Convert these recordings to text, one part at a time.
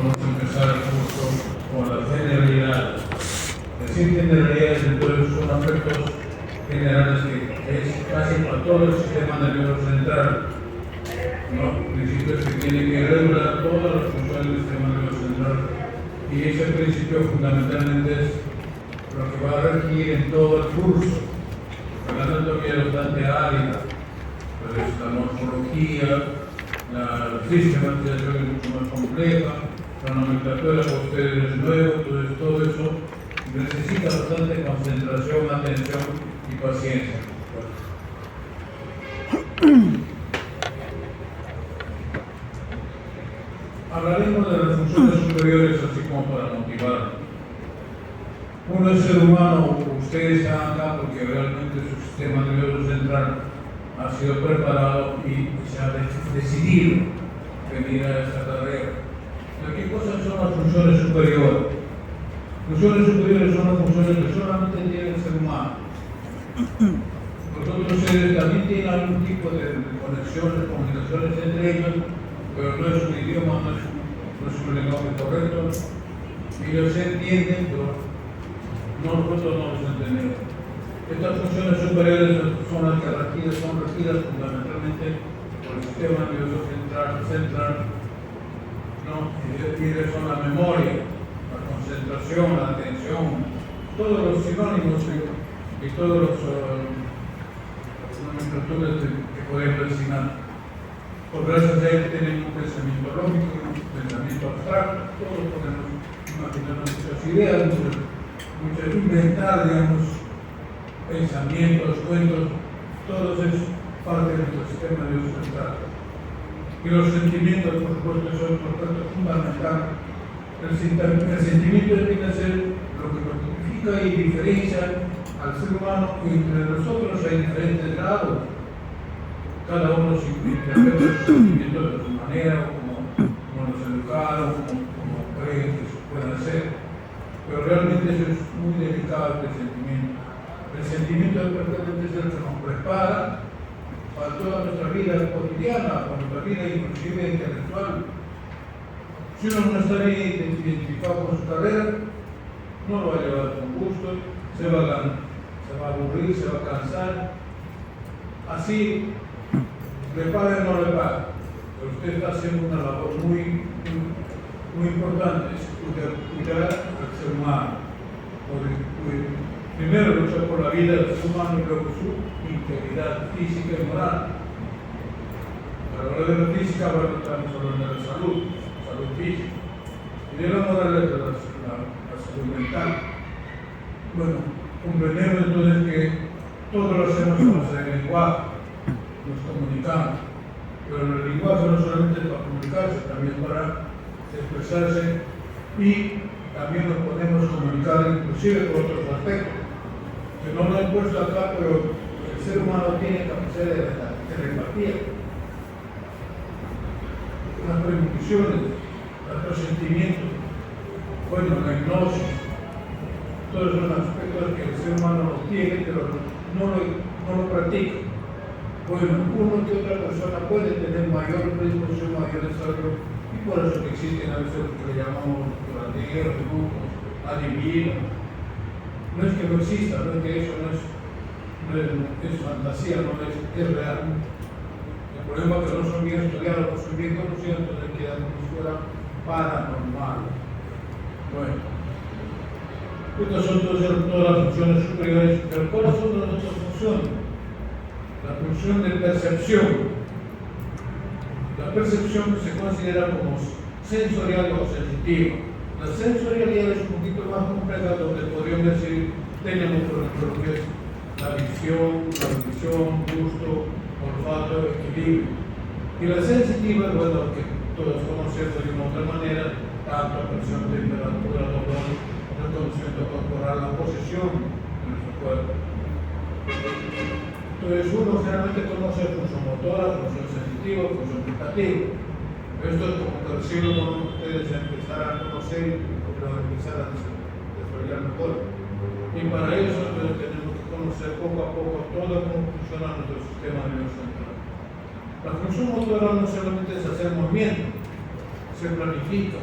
Vamos a empezar el curso con las generalidades. Decir generalidades entonces son aspectos generales que es casi para todo el sistema nervioso central. ¿No? Principios que tienen que regular todas las funciones del sistema nervioso central. Y ese principio fundamentalmente es lo que va a regir en todo el curso. La anatomía es bastante árida, pues la morfología, la sistematización es mucho más compleja, la nomenclatura para ustedes es nuevo, entonces todo eso necesita bastante concentración, atención y paciencia. Hablaremos de las funciones superiores así como para motivar. Uno es ser humano, ustedes están acá porque realmente su sistema nervioso central ha sido preparado y se ha decidido venir a esta carrera. ¿Qué cosas son las funciones superiores? Funciones superiores son las funciones que solamente tiene el ser humano. Los otros seres también tienen algún tipo de conexiones, comunicaciones entre ellos, pero no es un idioma, no es un lenguaje correcto. Ellos se entienden, pero nosotros no los entendemos. Estas funciones superiores son las que son regidas fundamentalmente por el sistema nervioso central, ¿no? Y son la memoria, la concentración, la atención, todos los sinónimos y todos los nomenclaturas que podemos designar. Por gracias a él tenemos un pensamiento lógico, un pensamiento abstracto, todos podemos imaginar nuestras ideas, muchas inventar, digamos, pensamientos, cuentos, todo eso es parte de nuestro sistema nervioso central. Y los sentimientos, por supuesto, son por tanto fundamental. El sentimiento viene a ser lo que nos identifica y diferencia al ser humano, y entre nosotros hay diferentes grados. Cada uno se interpreta sus sentimientos de su manera, como nos educaron, como creen que se pueden hacer. Pero realmente eso es muy delicado, el sentimiento. El sentimiento es el que nos prepara para toda nuestra vida cotidiana, para nuestra vida inclusive intelectual. Si uno no está bien identificado con su carrera, no lo va a llevar con gusto, se va a aburrir, se va a cansar. Así, le pague o no le pague. Pero usted está haciendo una labor muy importante, es cuidar al ser humano. Primero luchar por la vida del ser humano y luego su integridad física y moral. Para hablar de la física, ahora estamos hablando de la salud física. Y de la moral es la salud mental. Bueno, comprendemos entonces que todo lo hacemos con el lenguaje, nos comunicamos. Pero el lenguaje no solamente es para comunicarse, también para expresarse, y también nos podemos comunicar inclusive con otros aspectos que no lo he puesto acá, pero el ser humano tiene capacidad de telepatía, las premoniciones, los presentimientos, bueno, la hipnosis, todos son aspectos que el ser humano los tiene, pero no lo practica. Bueno, uno que otra persona puede tener mayor predisposición, mayor desarrollo, y por eso que existen a veces lo que le llamamos curanderos, brujos, adivinos. No es que no exista, no es que eso no es fantasía, no es real. El problema es que no son bien estudiados, no son bien conocidos, entonces quedan como si fuera paranormal. Bueno, estas son todas las funciones superiores, pero ¿cuáles son las otras funciones? La función de percepción. La percepción se considera como sensorial o sensitiva. La sensorialidad es un poquito más compleja, donde podríamos decir, tenemos por ejemplo lo que es la visión, gusto, olfato, equilibrio. Y la sensitiva, bueno, que todos conocemos de una otra manera, tanto presión, temperatura, dolor, reconocimiento corporal, la posición de nuestro cuerpo. Entonces uno generalmente conoce función motora, función sensitiva, función gustativa. Esto es como que recién ustedes empezar a conocer y empezar a desarrollar mejor. Y para eso entonces tenemos que conocer poco a poco todo cómo funciona nuestro sistema nervioso central. La función motora no solamente es hacer movimiento, se planifica,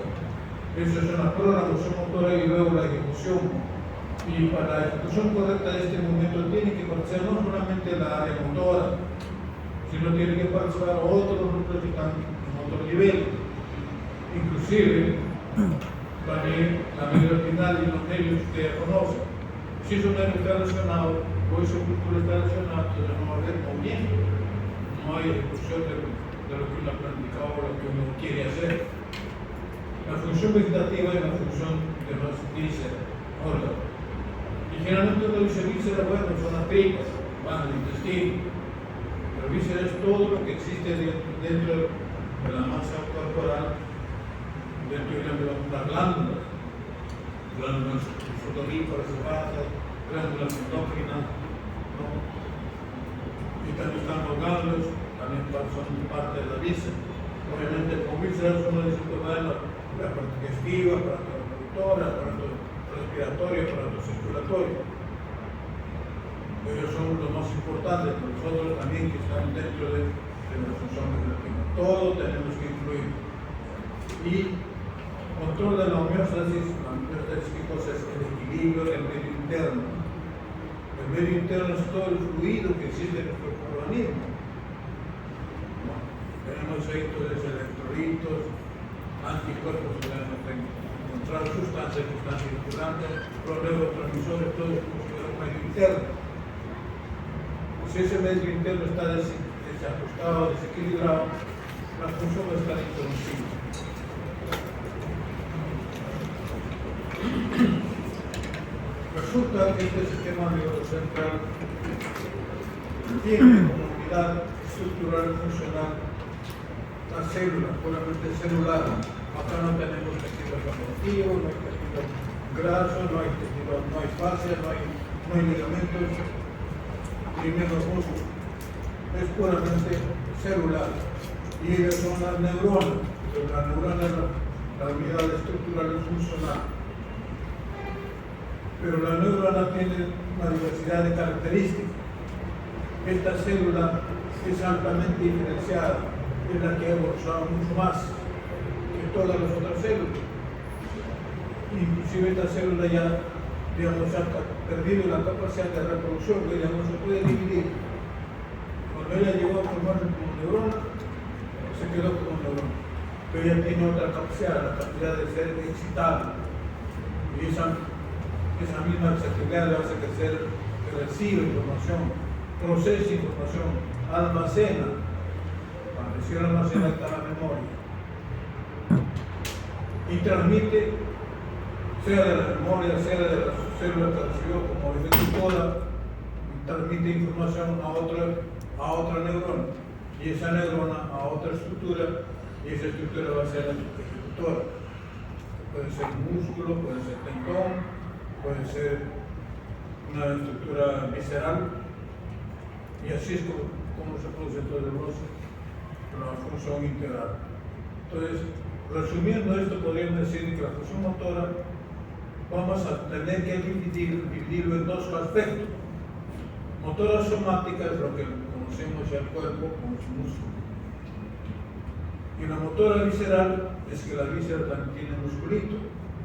Eso es una programación motora y luego la ejecución. Y para la ejecución correcta de este movimiento tiene que participar no solamente la área motora, sino tiene que participar otros núcleos que están en otro nivel. Inclusive, también la medida espinal y los nervios que ustedes conocen. Si es un nervio está relacionado, o ese músculo está relacionado, entonces no va a haber movimiento, no hay ejecución de lo que uno ha planificado o lo que uno quiere hacer. La función vegetativa es la función de los vísceras, órganos. Y generalmente uno dice vísceras, bueno, son las tripas, van al intestino. Pero vísceras es todo lo que existe dentro de la masa corporal, dentro de las glándulas fotoníferas, glándulas endócrinas, ¿no? Y también están los ganglios, también son parte de la víscera. Obviamente con vísceras uno dice que va la parte digestiva, aparato reproductor, aparato respiratorio, aparato circulatorio. Ellos son los más importantes, pero nosotros también que están dentro de la función vegetativa. Todo tenemos que incluir. Y control de la homeostasis, ¿qué cosa es? El equilibrio del medio interno. El medio interno es todo el fluido que existe en nuestro organismo. ¿No? Tenemos ahí todos los electrolitos, anticuerpos, encontrar sustancias que están circulando, los neurotransmisores, todo es considerado medio interno. Si ese medio interno está desajustado, desequilibrado, la función va a estar interrumpida. Resulta que este sistema neurocentral tiene como unidad estructural y funcional la célula, puramente celular. Acá no tenemos tejido conectivo, no hay tejido graso, no hay fascia, no hay ligamentos, ni menos músculos. Es puramente celular. Y ellas son las neuronas. La neurona es la unidad estructural y funcional. Pero la neurona tiene una diversidad de características. Esta célula es altamente diferenciada, es la que ha evolucionado mucho más que todas las otras células. Inclusive esta célula ya, digamos, ha perdido la capacidad de reproducción, que ya no se puede dividir. Cuando ella llegó a formarse como neurona, se quedó como neurona. Pero ella tiene otra capacidad, la capacidad de ser excitada. Y esa misma excitabilidad le hace que recibe información, procesa información, almacena. Cuando recibe almacena está la memoria. Y transmite, sea de la memoria, sea de la célula que recibió como ejecutora, transmite información a otra neurona. Y esa neurona a otra estructura, y esa estructura va a ser la ejecutora. Puede ser músculo, puede ser tendón, puede ser una estructura visceral, y así es como se produce todo el negocio, la función integral. Entonces, resumiendo esto, podríamos decir que la función motora vamos a tener que dividirlo en dos aspectos. Motora somática es lo que conocemos ya el cuerpo como su músculo. Y la motora visceral es que la víscera también tiene musculito.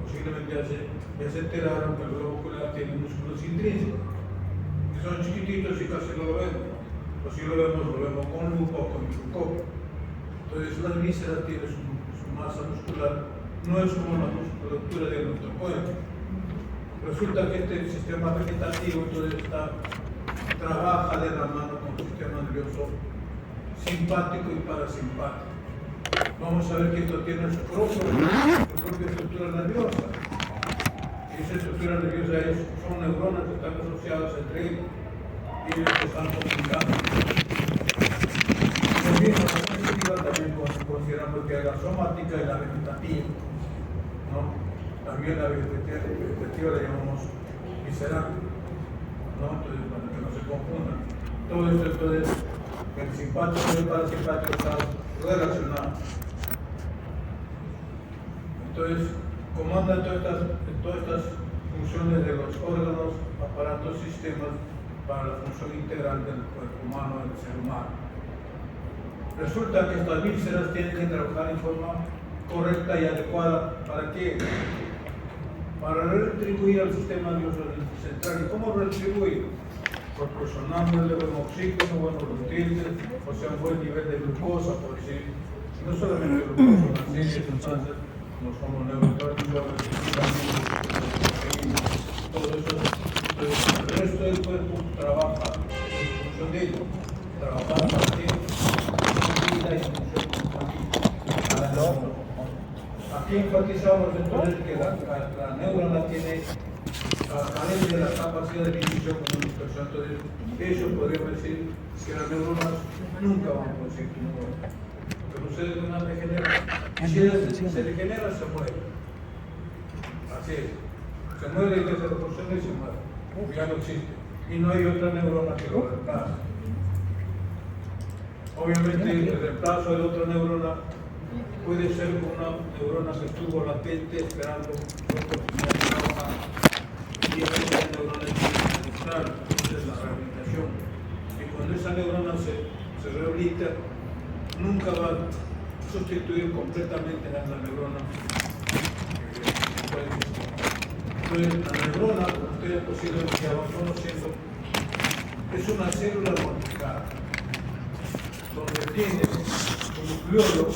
Posiblemente ya se enteraron que el globo ocular tiene músculos intrínsecos, que son chiquititos y casi no lo vemos. O si lo vemos con lupa o con microscopio. Entonces la víscera tiene su masa muscular, no es como la musculatura de nuestro cuerpo. Resulta que este sistema vegetativo entonces trabaja de la mano con el sistema nervioso simpático y parasimpático. Vamos a ver que esto tiene su propia estructura nerviosa. Y esa estructura nerviosa son neuronas que están asociadas entre ellos y ellos que están comunicando. También consideramos que hay la somática y la vegetativa, ¿no? También la vegetativa la llamamos visceral, ¿no? Entonces, para que no se confundan. Todo esto, entonces, el simpático y el parasimpático están relacionados. Entonces, comanda todas estas funciones de los órganos, aparatos, sistemas para la función integral del cuerpo humano, del ser humano. Resulta que estas vísceras tienen que trabajar en forma correcta y adecuada. ¿Para qué? Para retribuir al sistema nervioso central. ¿Y cómo retribuir? Proporcionándole buen oxígeno, buenos nutrientes, o sea, un buen nivel de glucosa, por decir. No solamente glucosa, una serie de sustancias, como son los neurotransmisores, todo eso. Entonces, el resto del cuerpo trabaja en función de ello. Trabajar para que vida y función aquí. Aquí enfatizamos entonces que la neurona tiene carece de la capacidad de inicio comunicación. Entonces, eso podríamos decir que las neuronas nunca van a conseguir un nuevo. Pero ustedes van a degenerar. Si se degenera, se muere. Así es. Se muere y se proporciona y se muere. Ya no existe. Y no hay otra neurona que lo reemplace. Obviamente, el reemplazo de otra neurona puede ser una neurona que estuvo latente esperando y esa neurona central, esa es la rehabilitación. Y cuando esa neurona se rehabilita, nunca va a sustituir completamente a la neurona. Entonces, la neurona, como ustedes posiblemente ya van conociendo, es una célula modificada, donde tiene un nucleolo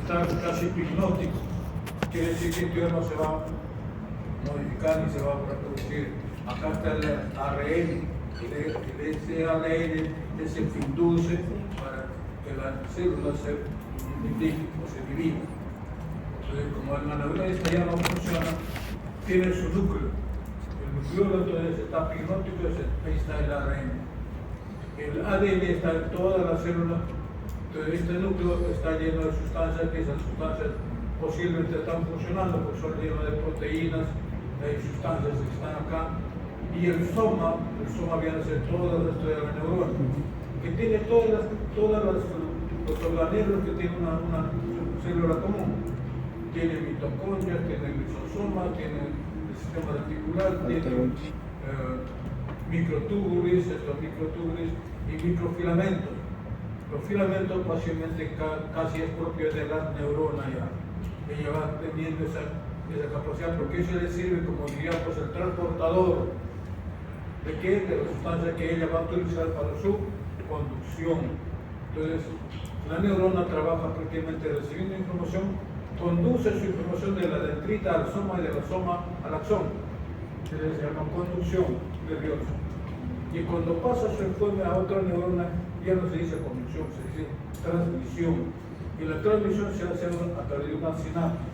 está casi hipnótico. Quiere decir que el tuyo no se va a modificar ni se va a reproducir. Acá está el ARN, y ese ARN es el que induce para que la célula se multiplique o se divida. Entonces, como la neurona esta ya no funciona, tiene su núcleo. El núcleo entonces está hipnótico, ahí está el ARN. El ADN está en todas las células. Entonces, este núcleo está lleno de sustancias, que esas sustancias posiblemente están funcionando, porque son llenas de proteínas, hay sustancias que están acá. Y el soma viene a ser todo el resto de la neurona, que tiene todos los organelos que tiene una célula común. Tiene mitocondrias, tiene lisosoma, tiene el sistema reticular, tiene microtúbulos, y microfilamentos. Los filamentos fácilmente casi es propio de la neurona ya. Ella va teniendo esa capacidad, porque eso le sirve como, digamos, el transportador de la sustancia que ella va a utilizar para su conducción. Entonces, la neurona trabaja prácticamente recibiendo información, conduce su información de la dendrita al soma y de la soma al axón, que se llama conducción nerviosa. Y cuando pasa su informe a otra neurona, ya no se dice conducción, se dice transmisión. Y la transmisión se hace a través de una sinapsis.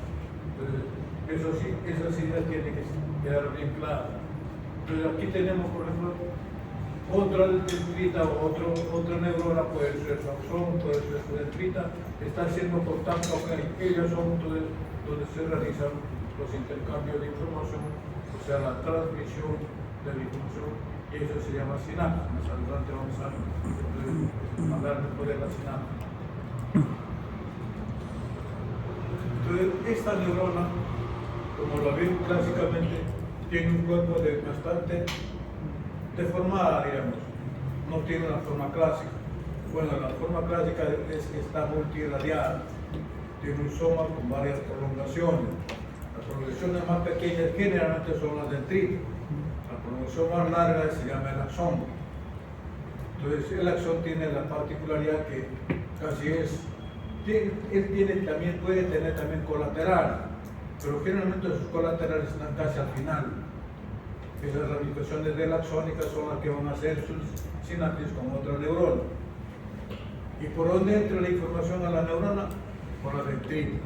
Entonces, esas ideas tienen que quedar bien claras. Entonces, aquí tenemos, por ejemplo, otra dendrita o otra neurona, puede ser su axón, puede ser su dendrita, está haciendo contacto con ellas, son donde se realizan los intercambios de información, o sea, la transmisión de la información, y eso se llama sinapsis. Más adelante vamos a hablar después de la sinapsis. Entonces, esta neurona, como la ven clásicamente, tiene un cuerpo bastante deformada, digamos. No tiene una forma clásica. Bueno, la forma clásica es que está multiradiada. Tiene un soma con varias prolongaciones. Las prolongaciones más pequeñas generalmente son las dendritas. La prolongación más larga se llama el axón. Entonces, el axón tiene la particularidad que casi puede tener también colateral, pero generalmente sus colaterales están casi al final. Esas ramificaciones de la axónica son las que van a hacer sus sinapsis con otra neurona. ¿Y por dónde entra la información a la neurona? Por la dendrita.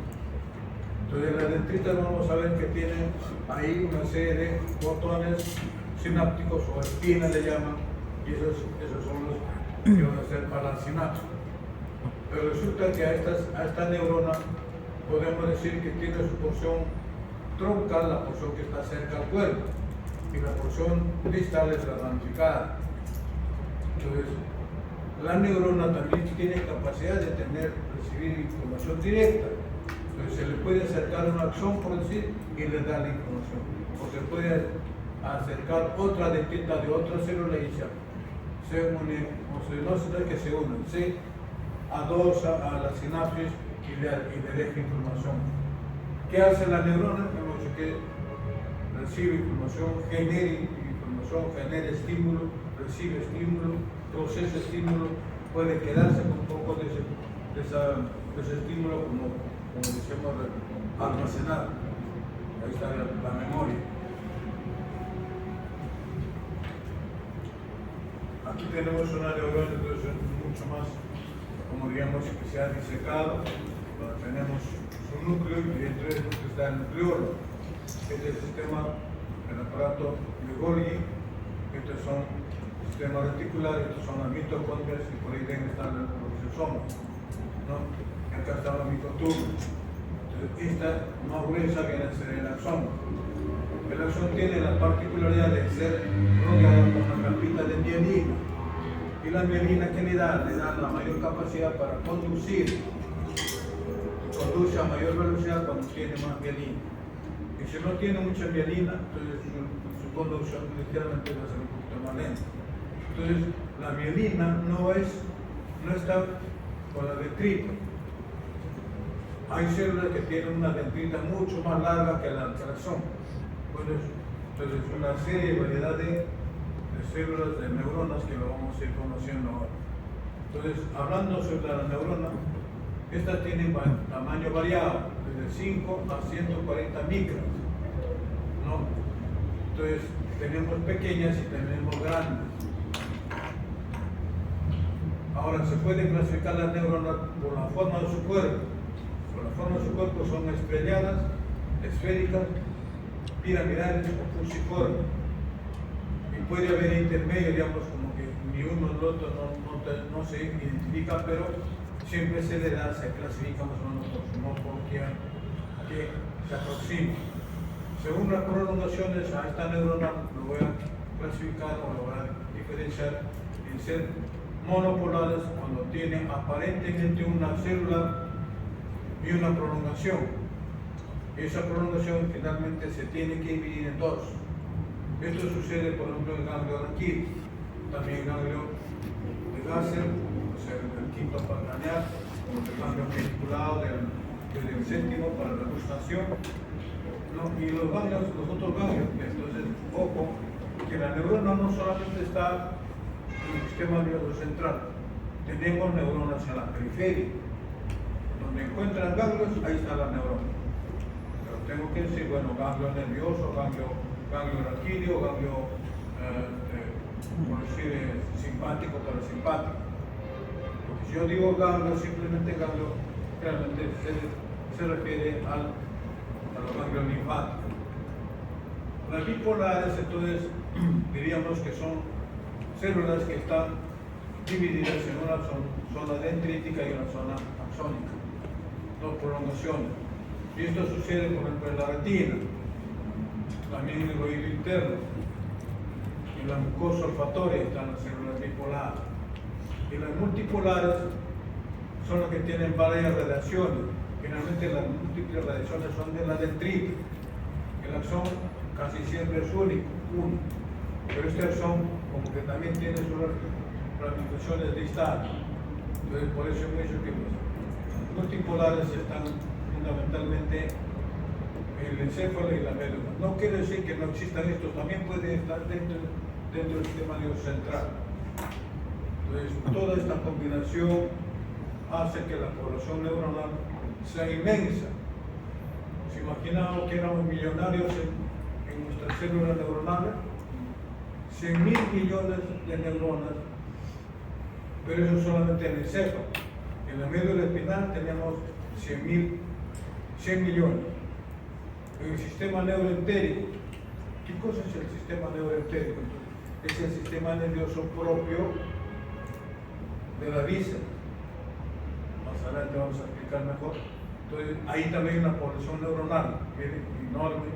Entonces, las dendritas vamos a ver que tienen ahí una serie de botones sinápticos o espinas le llaman, y esos son los que van a ser para la sinapsis. Pero resulta que a esta neurona podemos decir que tiene su porción troncal, la porción que está cerca al cuerpo, y la porción distal es la ramificada. Entonces, la neurona también tiene capacidad de recibir información directa. Entonces, se le puede acercar un axón, por decir, y le da la información. O se puede acercar otra dendrita de otra célula y se une, no es que se unen, se a la sinapsis y le deja información. ¿Qué hace la neurona? Hemos dicho que recibe información, genera estímulo, recibe estímulo, procesa estímulo, puede quedarse con un poco de ese estímulo como decimos, almacenado. Ahí está la memoria. Aquí tenemos una neurona, entonces mucho más, como digamos, que se ha disecado. Tenemos su núcleo y dentro del núcleo está el nucleolo. Este es el sistema, el aparato de Golgi. Estos son sistemas reticulares, estos son las mitocondrias y por ahí dentro están los ribosomas, ¿no? Acá están los mitotubos. Entonces, esta más gruesa viene a ser el axón. El axón tiene la particularidad de ser rodeado por una capita de mielina. Y la mielina, ¿qué le da? Le da la mayor capacidad para conducir. Conduce a mayor velocidad cuando tiene más mielina. Y si no tiene mucha mielina, entonces su conducción literalmente va a ser un poquito más lenta. Entonces, la mielina no está con la dendrita. Hay células que tienen una dendrita mucho más larga que la axón. Entonces, una serie de variedad de células, de neuronas que lo vamos a ir conociendo ahora. Entonces, hablando sobre la neurona, esta tiene tamaño variado, desde 5 a 140 micras, ¿no? Entonces, tenemos pequeñas y tenemos grandes. Ahora, se puede clasificar las neuronas por la forma de su cuerpo. Por la forma de su cuerpo son estrelladas, esféricas, piramidales o fusiformes. Y puede haber intermedios, digamos, como que ni uno ni el otro no se identifica, pero siempre se le da, se clasifica más o menos por su morfología que se aproxima. Según las prolongaciones, a esta neurona lo voy a clasificar o lo voy a diferenciar en ser monopolares cuando tiene aparentemente una célula y una prolongación. Esa prolongación finalmente se tiene que dividir en dos. Esto sucede, por ejemplo, en el ganglio raquídeo, también el ganglio de Gasser, o sea, el quinto craneal, el ganglio geniculado del séptimo para la gustación, ¿no? Y los otros ganglios. Entonces, ojo, que la neurona no solamente está en el sistema nervioso central, tenemos neuronas en la periferia. Donde encuentran ganglios, ahí está la neurona. Pero tengo que decir, bueno, ganglio nervioso, ganglio raquídeo, ganglio por decir simpático, parasimpático. Porque si yo digo ganglio, simplemente ganglio realmente se refiere a los ganglios linfáticos. Las bipolares, entonces, diríamos que son células que están divididas en una zona dendrítica y una zona axónica, dos prolongaciones. Y esto sucede, por ejemplo, en la retina, también en el oído interno, en la mucosa olfatoria están las células bipolares. Y las multipolares son las que tienen varias radiaciones. Generalmente las múltiples radiaciones son de la dendrita. El axón casi siempre es único, uno. Pero este axón como que también tiene sus ramificaciones distales. Entonces por eso hemos dicho que los multipolares están fundamentalmente en el encéfalo y la médula. No quiere decir que no existan estos, también pueden estar dentro del sistema nervioso central. Entonces toda esta combinación hace que la población neuronal sea inmensa. Si imaginamos que éramos millonarios en nuestras células neuronales, 100.000 millones de neuronas, pero eso solamente en el encéfalo. En la médula espinal tenemos 100 millones. En el sistema neuroentérico, ¿qué cosa es el sistema neuroentérico? Es el sistema nervioso propio de la víscera. Más adelante vamos a explicar mejor. Entonces, ahí también hay una población neuronal enorme.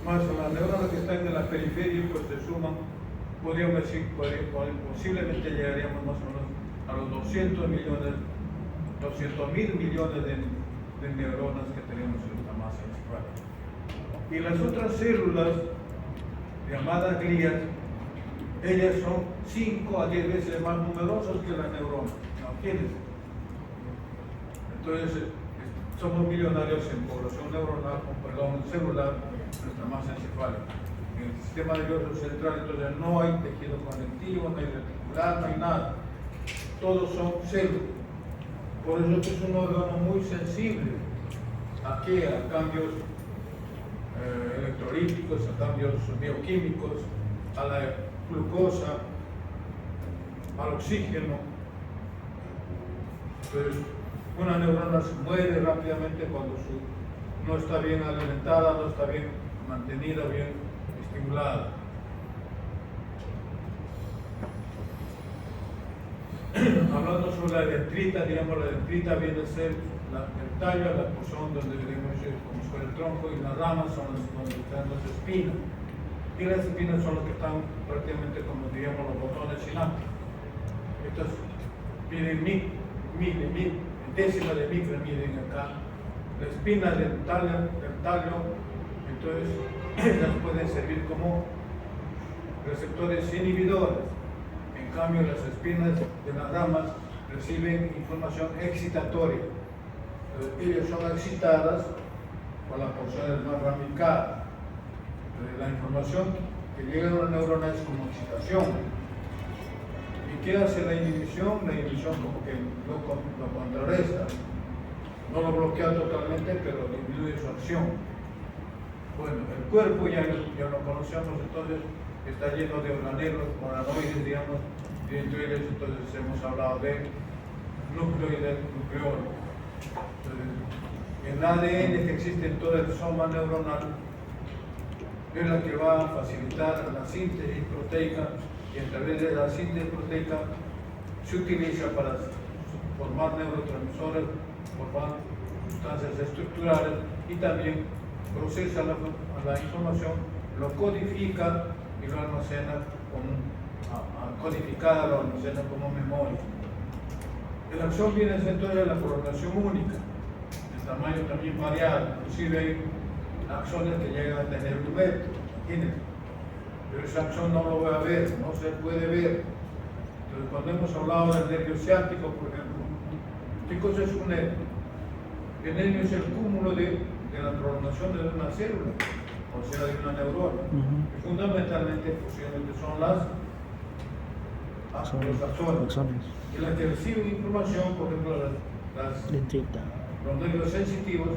Más las neuronas que están en la periferia, pues se suman, podríamos decir, posiblemente llegaríamos más o menos a los 200.000 millones de neuronas que tenemos en nuestra masa cerebral. Y las otras células, llamadas glías, ellas son 5 a 10 veces más numerosas que las neuronas. Imagínense. Entonces, somos millonarios en población neuronal, celular, nuestra masa encefálica. En el sistema nervioso central, entonces no hay tejido conectivo, no hay reticular, no hay nada. Todos son células. Por eso es un órgano muy sensible a cambios electrolíticos, a cambios bioquímicos, a la glucosa, al oxígeno. Entonces, una neurona se muere rápidamente cuando no está bien alimentada, no está bien mantenida, bien estimulada. Hablando sobre la dendrita, digamos, la dendrita viene a ser el tallo, la porción donde tenemos como si fuera el tronco, y las ramas son donde están las espinas. Y las espinas son las que están prácticamente como, digamos, los botones sinápticos. Estas miden décimas de micra miden acá. La espina del tallo, entonces, ellas pueden servir como receptores inhibidores. En cambio, las espinas de las ramas reciben información excitatoria. Ellas son excitadas por las porciones más ramificadas. La información que llega a una neurona es como excitación. ¿Y qué hace la inhibición? La inhibición como que lo contrarresta. No lo bloquea totalmente, pero disminuye su acción. Bueno, el cuerpo ya lo conocemos, entonces está lleno de organoides, digamos, y entre ellos entonces hemos hablado de núcleo y del nucleolo. El ADN que existe en todo el soma neuronal es la que va a facilitar la síntesis proteica, y a través de la síntesis proteica se utiliza para formar neurotransmisores, formar sustancias estructurales, y también procesa la información, lo codifica y lo almacena codificada, lo almacena como memoria. El axón viene a ser entonces la prolongación única, el tamaño también variado, inclusive hay axones que llegan a tener 1 metro, imagínense. Pero ese axón no lo voy a ver, no se puede ver. Entonces, cuando hemos hablado del nervio ciático, por ejemplo, ¿qué cosa es un nervio? El nervio es el cúmulo de la prolongación de una célula, o sea, de una neurona. Y fundamentalmente, posiblemente son los axones. Y las que reciben información, por ejemplo, los nervios sensitivos,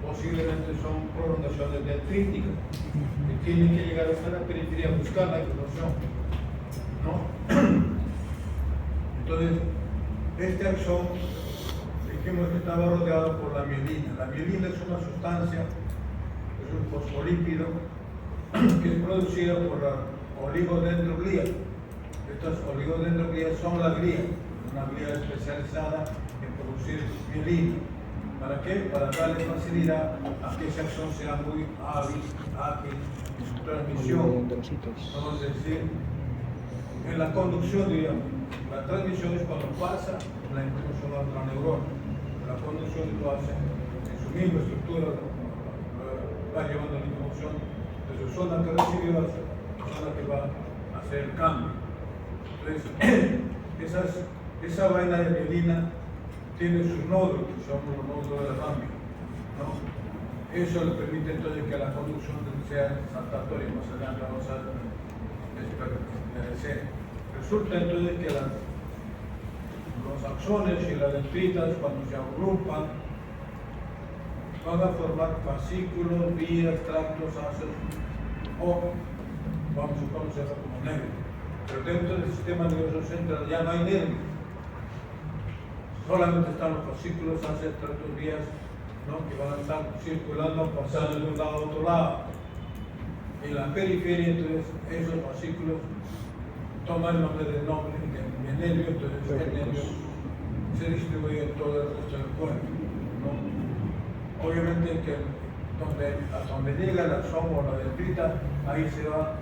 posiblemente son prolongaciones dendríticas, que tienen que llegar hasta la periferia a buscar la información, ¿no? Entonces, este axón, dijimos que estaba rodeado por la mielina. La mielina es una sustancia, es un fosfolípido que es producida por la oligodendroglía. Estas oligodendroglías son la glía, una glía especializada en producir mielina. ¿Para qué? Para darle facilidad a que ese axón sea muy ágil en su transmisión. Vamos a decir, en la conducción, digamos. La transmisión es cuando pasa la información a otra neurona. La conducción lo hace en su misma estructura, va llevando la información de su zona que recibió a la zona que va a hacer el cambio. Entonces, esa vaina de mielina tiene sus nódulos, que son los nódulos de Rabi, ¿no? Eso le permite entonces que la conducción sea saltatoria, más adelante vamos a esclarecer. Resulta entonces que los axones y las dendritas, cuando se agrupan, van a formar fascículos, vías, tractos, haces, o vamos a conocerlo como nervios. Pero dentro del sistema nervioso central ya no hay nervios. Solamente están los fascículos, haces, tractos, vías, ¿no? Que van a estar circulando, pasando de un lado a otro lado. En la periferia, entonces, esos fascículos toman el nombre del nervio, entonces el nervio se distribuye en todo el resto del cuerpo, ¿no? Obviamente que hasta donde llega el axón o la dendrita, ahí se va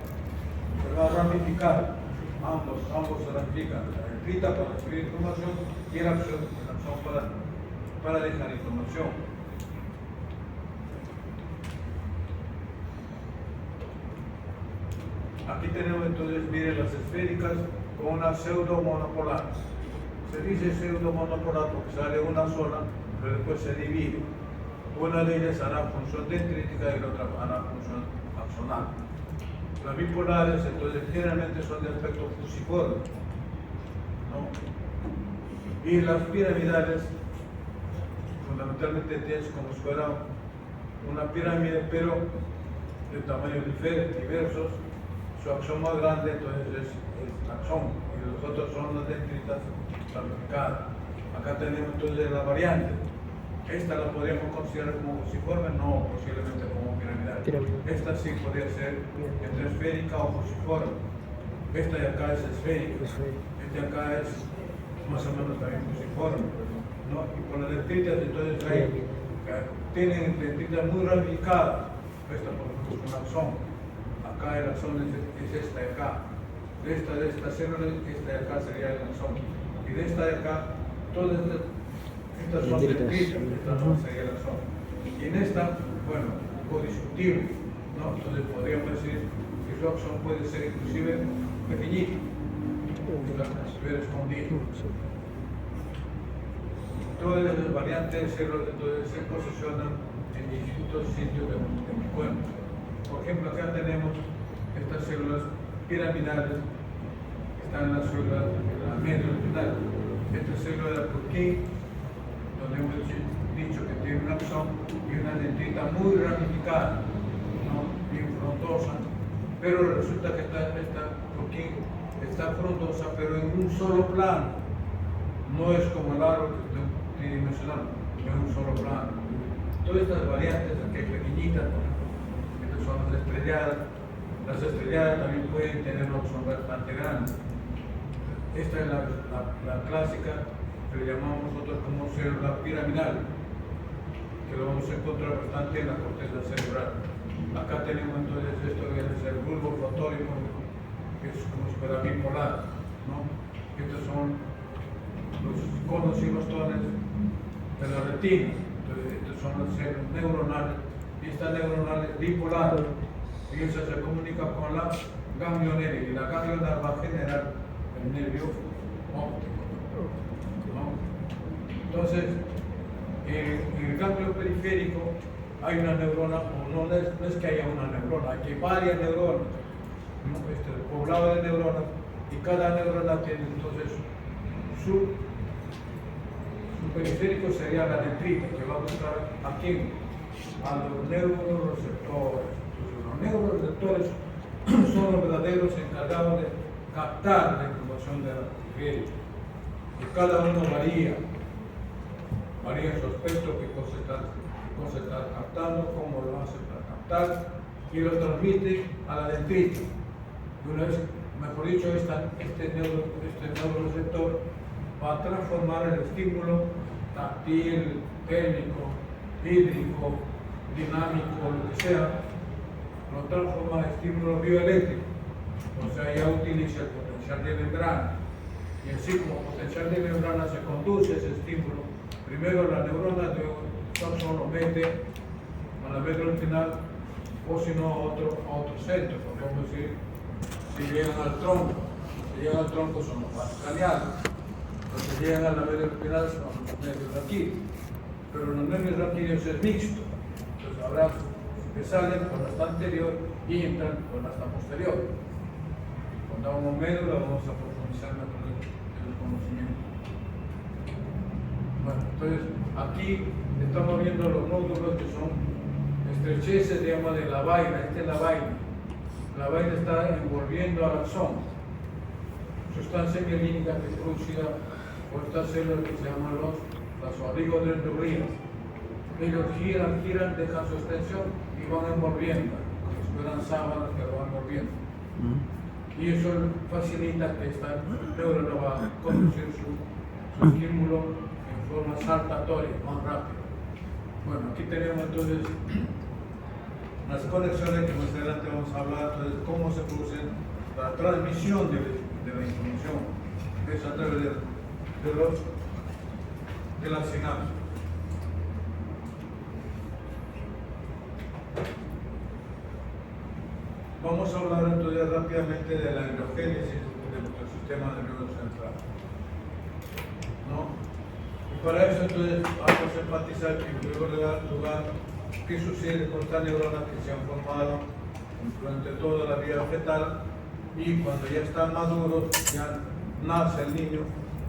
a ramificar, ambos se ramifican, la dendrita para recibir información y el axón para dejar información. Aquí tenemos entonces, miren, las esféricas con una pseudo monopolar. Se dice pseudomonopolar porque sale una sola, pero después se divide. Una de ellas hará función dendrítica y la otra hará función axonal. Las bipolares, entonces, generalmente son de aspecto fusiforme, ¿no? Y las piramidales, fundamentalmente tienes como si fuera una pirámide, pero de tamaños diversos. Su axón más grande, entonces, es el axón, y los otros son las dendritas ramificadas. Acá tenemos entonces la variante. Esta la podríamos considerar como fusiforme, no posiblemente como piramidal. Esta sí podría ser entre esférica o fusiforme. Esta de acá es esférica. Esta de acá es más o menos también fusiforme, ¿no? Y con las dendritas, entonces, tienen dendritas muy ramificadas. Esta, por ejemplo, es un axón. Acá el axón es esta de acá. De esta célula, esta de acá sería el axón. Y de esta de acá, todas estas son dendritas, estas no sería el axón. Y en esta, bueno, codiscutible, ¿no? Entonces podríamos decir que su axón puede ser inclusive pequeñito, estuviera escondido. Todas las variantes entonces se posicionan en distintos sitios de mi cuerpo. Por ejemplo, acá tenemos estas células piramidales que están en las células de la médula espinal. Esta célula de Purkinje, donde hemos dicho que tiene un axón y una dendrita muy ramificada, ¿no? Bien frondosa, pero resulta que esta Purkinje está frondosa, pero en un solo plano. No es como el árbol tridimensional, en un solo plano. Todas estas variantes, aquí pequeñitas, estas son las estrelladas. Las estrelladas también pueden tener un axón bastante grande. Esta es la clásica, que le llamamos nosotros como célula piramidal, que lo vamos a encontrar bastante en la corteza cerebral. Acá tenemos entonces esto que es el bulbo fotónico, que es como si fuera bipolar, ¿no? Estos son los conos y bastones de la retina. Entonces, estos son las células neuronales, y esta neuronal es bipolar, y esa se comunica con la ganglionera, y la ganglionera va a generar el nervio óptico, ¿no? Entonces, en el ganglio periférico hay una neurona, o no es que haya una neurona, hay varias neuronas, ¿no? Poblado de neuronas, y cada neurona tiene entonces su periférico sería la dendrita, que va a buscar a quién, a los neuroreceptores. Entonces, los neuroreceptores son los verdaderos encargados de captar la información de la periférica. Y cada uno varía en su aspecto, qué cosa está captando, cómo lo hace para captar, y lo transmite a la dendrita. Y una vez, mejor dicho, este neuroreceptor va a transformar el estímulo táctil, térmico, hídrico, dinámico, lo que sea, lo transforma en estímulo bioeléctrico. O sea, ya utiliza el potencial de membrana. Y así como potencial de membrana se conduce ese estímulo, primero la neurona de un axón lo mete a la médula espinal, o si no a otro centro, podemos decir, si llegan al tronco son los vasos craneales. Entonces llegan a la médula espinal son los nervios raquídeos, pero los nervios raquídeos es mixto, entonces habrá que salen por la esta anterior y entran por la esta posterior. Cuando hagamos médula vamos a profundizar mejor en el conocimiento. Bueno, entonces aquí estamos viendo los nódulos que son estrecheces, digamos, de la vaina. Esta es la vaina. La vaina está envolviendo al axón. Sustancia mielínica que es producida por estas células que se llaman las oligodendroglias. Ellos giran, dejan su extensión y van envolviendo, como si fueran sábanas que lo van envolviendo. Y eso facilita que esta neurona va a conducir su estímulo en forma saltatoria, más rápido. Bueno, aquí tenemos entonces las conexiones que más adelante vamos a hablar de cómo se produce la transmisión de la información, que es a través de la sinapsis. Vamos a hablar entonces rápidamente de la endogénesis de nuestro sistema nervioso central. ¿no? Y para eso entonces vamos a enfatizar en primer lugar qué sucede con estas neuronas que se han formado durante toda la vida fetal y cuando ya están maduros, ya nace el niño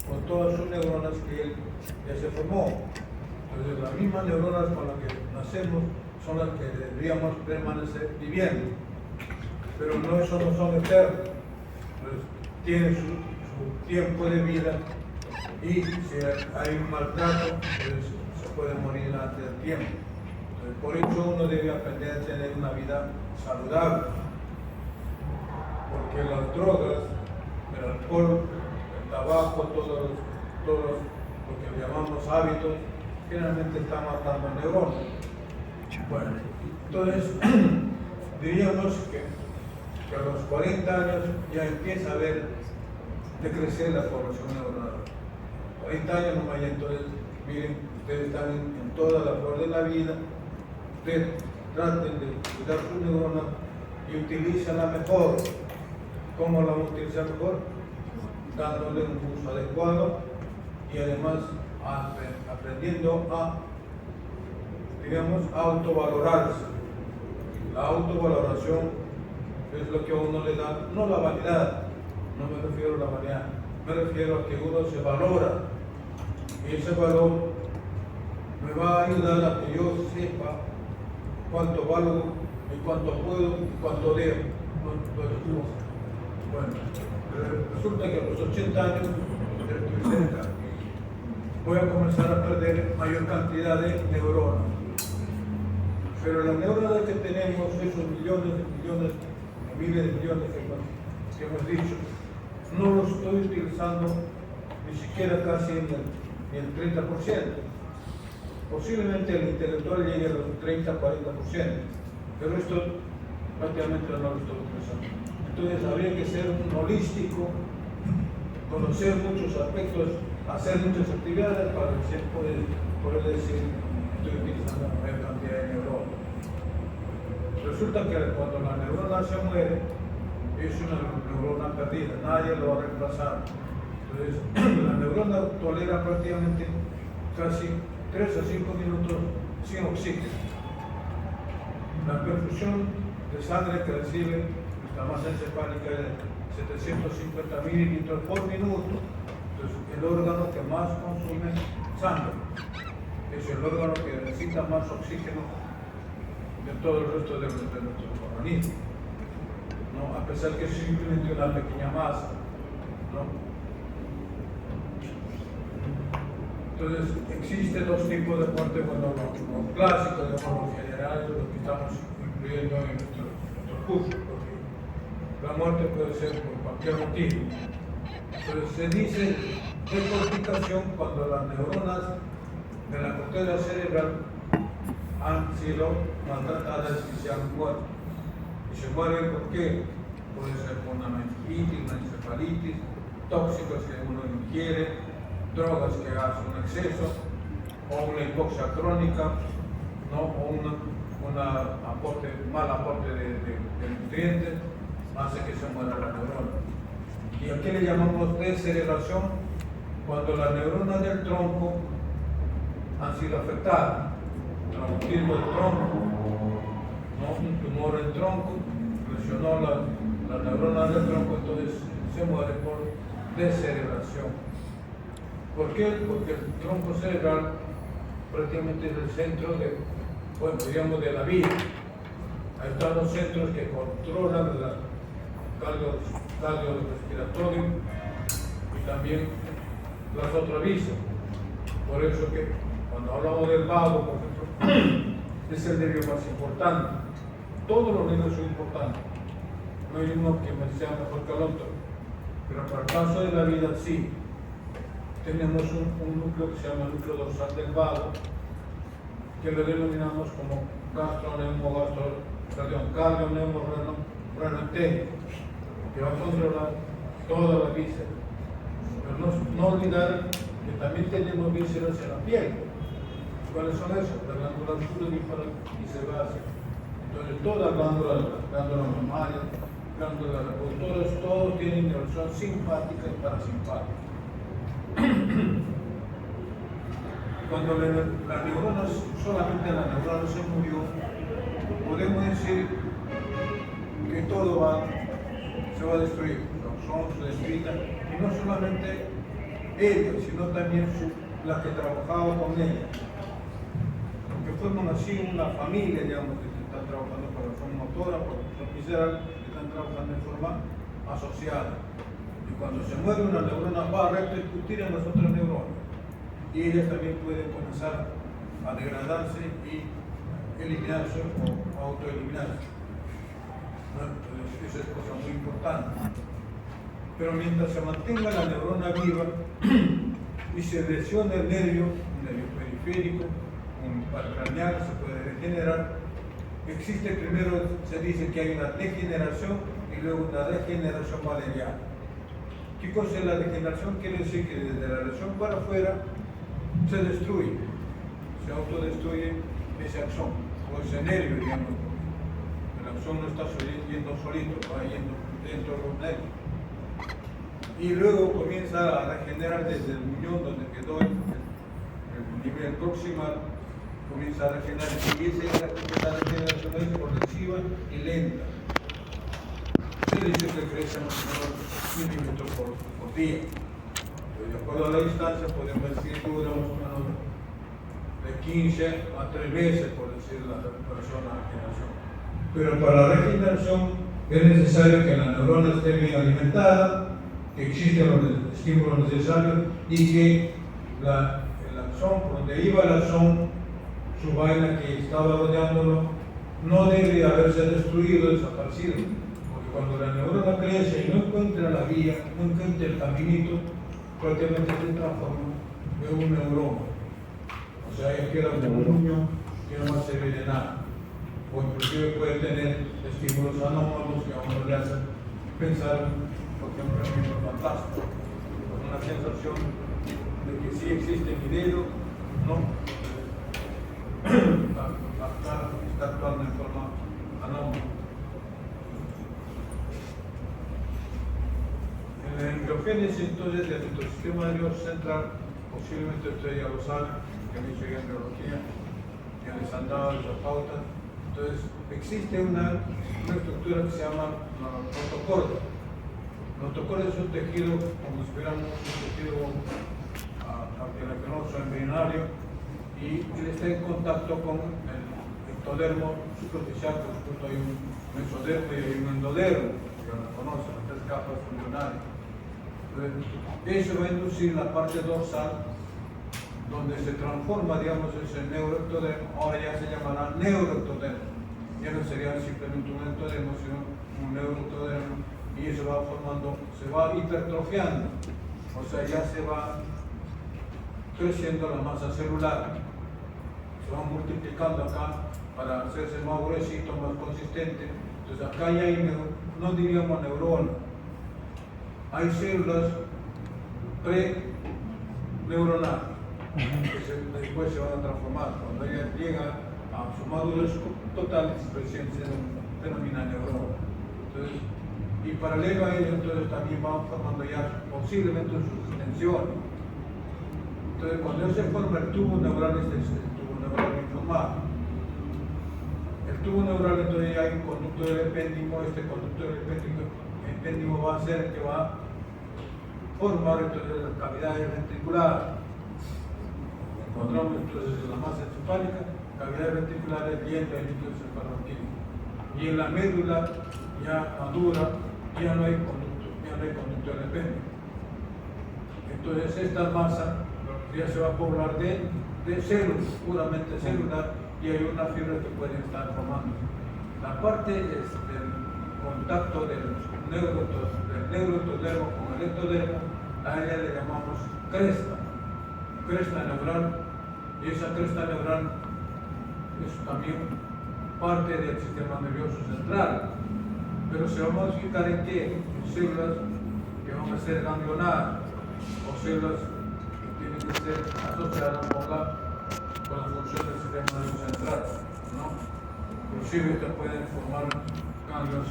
con todas sus neuronas que él ya se formó. Entonces las mismas neuronas con las que nacemos son las que deberíamos permanecer viviendo. Pero no, eso no son eternos. Pues, tienen su tiempo de vida y si hay un maltrato, pues se puede morir antes del tiempo. Entonces, por eso uno debe aprender a tener una vida saludable. Porque las drogas, el alcohol, el tabaco, todo lo que llamamos hábitos, generalmente están matando neuronas. Bueno, entonces diríamos que a los 40 años ya empieza a ver decrecer la población neuronal. 40 años no vaya, entonces miren, ustedes están en toda la flor de la vida, ustedes traten de cuidar sus neuronas y utilícenla mejor. ¿Cómo la vamos a utilizar mejor? Dándole un uso adecuado y además aprendiendo a, digamos, autovalorarse. La autovaloración es lo que a uno le da, no la vanidad, no me refiero a la vanidad, me refiero a que uno se valora y ese valor me va a ayudar a que yo sepa cuánto valgo y cuánto puedo y cuánto debo. Bueno, resulta que a los 80 años estoy cerca, voy a comenzar a perder mayor cantidad de neuronas. Pero las neuronas que tenemos, esos millones de millones, miles de millones que hemos dicho, no los estoy utilizando ni siquiera casi ni el 30%. Posiblemente el intelectual llegue a los 30-40%, pero esto prácticamente no lo estoy utilizando. Entonces habría que ser un holístico, conocer muchos aspectos, hacer muchas actividades para poder decir estoy utilizando la mayor cantidad de neuronas. Resulta que cuando la neurona se muere, es una neurona perdida, nadie lo va a reemplazar. Entonces, la neurona tolera prácticamente casi 3 a 5 minutos sin oxígeno. La perfusión de sangre que recibe la masa encefálica es de 750 mililitros por minuto. Entonces, el órgano que más consume sangre es el órgano que necesita más oxígeno de todo el resto de nuestro organismo, ¿no? A pesar que es simplemente una pequeña masa, ¿no? Entonces existen dos tipos de muerte, bueno, los clásicos, digamos, los generales, los que estamos incluyendo en nuestro curso, porque la muerte puede ser por cualquier motivo. Entonces se dice decorticación cuando las neuronas de la corteza cerebral han sido maltratadas y se han muerto. Y se mueren ¿por qué? Puede ser por una meningitis, una encefalitis, tóxicos que uno ingiere, drogas que hacen un exceso, o una hipoxia crónica, ¿no? O un mal aporte de nutrientes, hace que se muera la neurona. Y aquí le llamamos descerebración cuando las neuronas del tronco han sido afectadas. Traumatismo del tronco, ¿no? Un tumor del tronco, lesionó la neurona del tronco, entonces se muere por descerebración. ¿Por qué? Porque el tronco cerebral prácticamente es el centro de, bueno, digamos, de la vida. Ahí están los centros que controlan el cardio respiratorio y también las otras vías. Por eso que cuando hablamos del vago, por ejemplo, es el nervio más importante. Todos los nervios son importantes. No hay uno que sea mejor que el otro. Pero para el caso de la vida, sí. Tenemos un núcleo que se llama el núcleo dorsal del vago, que lo denominamos como cardioneumorenotérico, que va a controlar toda la víscera. Pero no olvidar que también tenemos vísceras en la piel. ¿Cuáles son esas? La glándula sudorípara y sebácea. Entonces, todas las glándulas mamarias, glándulas reproductoras, todos tienen inervación simpática y parasimpática. cuando las neuronas, solamente la neurona se murió, podemos decir que todo se va a destruir. Son destruidas, y no solamente ella, sino también las que trabajaban con ella. Porque fuimos así una familia, digamos, que están trabajando por la forma motora, por los miserables, que están trabajando en forma asociada. Y cuando se muere una neurona va a repercutir en las otras neuronas. Y ellas también pueden comenzar a degradarse y eliminarse o autoeliminarse. ¿No? Entonces, esa es cosa muy importante. Pero mientras se mantenga la neurona viva y se lesiona el nervio periférico, un craneal, se puede degenerar, existe primero, se dice que hay una degeneración y luego una regeneración valeriana. ¿Qué cosa es la degeneración? Quiere decir que desde la lesión para afuera se destruye, se autodestruye ese axón o ese nervio, digamos. El axón no está yendo solito, va yendo dentro de los nervios. Y luego comienza a regenerar desde el muñón donde quedó el nivel proximal, comienza a regenerar y esa regeneración es progresiva y lenta. Se dice que crece más o menos milímetros por día. De acuerdo a la distancia podemos decir que dura más o menos de 15 a 3 veces, por decir la recuperación a la regeneración. Pero para la regeneración es necesario que la neurona esté bien alimentada, que existen los estímulos necesarios y que el axón, por donde iba el axón, su vaina que estaba rodeándolo, no debe haberse destruido, desaparecido. Porque cuando la neurona crece y no encuentra la vía, no encuentra el caminito, prácticamente se transforma en un neuroma. O sea, ella queda como un muñón que no va a servir de nada. O inclusive puede tener estímulos anómalos que a uno le hacen pensar, por ejemplo, en un fantasma, con una sensación de que sí existe dinero, ¿no? Está actuando en forma anómala. En la embriogénesis, entonces, de nuestro sistema nervioso central, posiblemente ustedes ya lo saben, que han hecho ya embriología, ya les han dado esa pauta. Entonces, existe una estructura que se llama notocorda. Notocorda es un tejido, como si fuéramos un tejido arteriolanoso embrionario, y él está en contacto con el ectodermo superficial, por supuesto hay un mesodermo y hay un endodermo, que lo conocen, las 3 capas embrionarias. Eso va a inducir la parte dorsal, donde se transforma, digamos, ese neuroectodermo, ahora ya se llamará neuroectodermo. Ya no sería simplemente un ectodermo, sino un neuroectodermo, y eso va formando, se va hipertrofiando, o sea, ya se va creciendo la masa celular, se va multiplicando acá para hacerse más gruesito, más consistente. Entonces acá ya hay, no diríamos neuronas, hay células pre-neuronales, que después se van a transformar. Cuando ellas llegan a su madurez total, recién se denomina neurona. Entonces, y paralelo a ello, entonces también van formando ya posiblemente sus extensiones. Entonces, cuando se forma el tubo neural, es el tubo neural informado. El tubo neural, entonces ya hay un conducto del epéndimo. Este conducto del epéndimo va a ser el que va a formar entonces las cavidades ventriculares. Encontramos entonces en la masa encefálica cavidades ventriculares, dientes, líquido cefalorraquídeo. Y en la médula ya madura, ya no hay conducto del epéndimo. Entonces esta masa ya se va a poblar de células, puramente celular, y hay unas fibras que pueden estar formando. La parte del contacto del neuroectodermo con el ectodermo, a ella le llamamos cresta neural, y esa cresta neural es también parte del sistema nervioso central, pero se va a modificar en qué? En células que van a ser ganglionadas, o células que ser asociada con la función del sistema nervioso central, ¿no? Inclusive estas pueden formar ganglios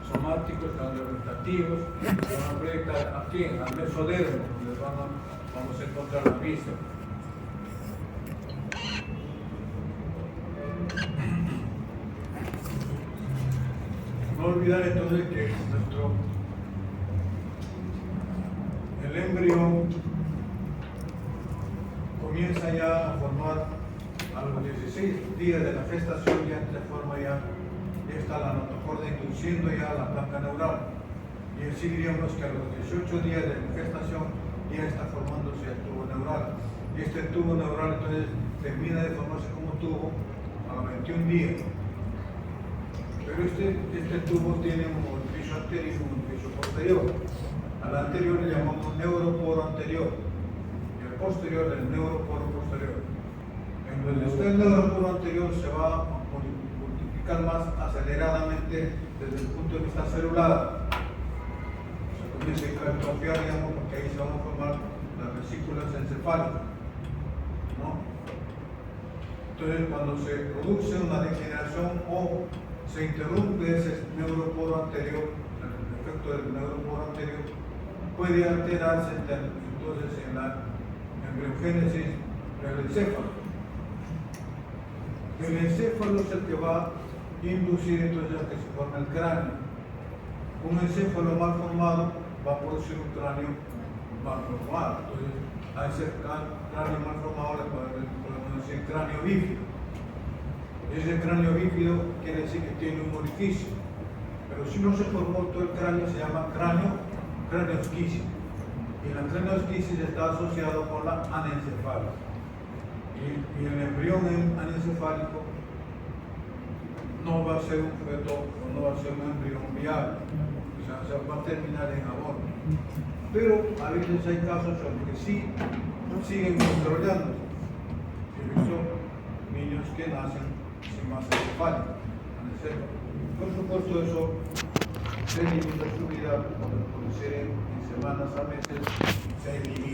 somáticos, ganglios vegetativos, que van a proyectar aquí al mesodermo, donde vamos a encontrar la vista. olvidar entonces que el embrión comienza ya a formar a los 16 días de la gestación, ya se forma ya está la notocorda induciendo ya la placa neural. Y así diríamos que a los 18 días de la gestación ya está formándose el tubo neural. Y este tubo neural entonces termina de formarse como tubo a los 21 días. Pero este tubo tiene un orificio anterior y un orificio posterior. Al anterior le llamamos neuroporo anterior y al posterior el neuroporo posterior. En donde está el neuroporo anterior se va a multiplicar más aceleradamente desde el punto de vista celular. Se comienza a hipertrofiar, digamos, porque ahí se van a formar las vesículas encefálicas, ¿no? Entonces, cuando se produce una degeneración o se interrumpe ese neuroporo anterior, el efecto del neuroporo anterior, puede alterarse entonces en la embriogénesis del encéfalo. El encéfalo es el que va a inducir entonces a que se forme el cráneo. Un encéfalo mal formado va a producir un cráneo mal formado. Entonces, a ese cráneo mal formado le podemos decir cráneo bífido. Ese cráneo bífido quiere decir que tiene un orificio. Pero si no se formó todo el cráneo, se llama craneosquisis. Y la craneosquisis está asociado con la anencefalia. Y el embrión anencefálico no va a ser un feto, no va a ser un embrión viable, o sea, se va a terminar en aborto. Pero a veces hay casos en que sí siguen desarrollándose. He visto niños que nacen sin masa encefálica, por supuesto eso se limita su vida, por ser en semanas a meses, se elimina.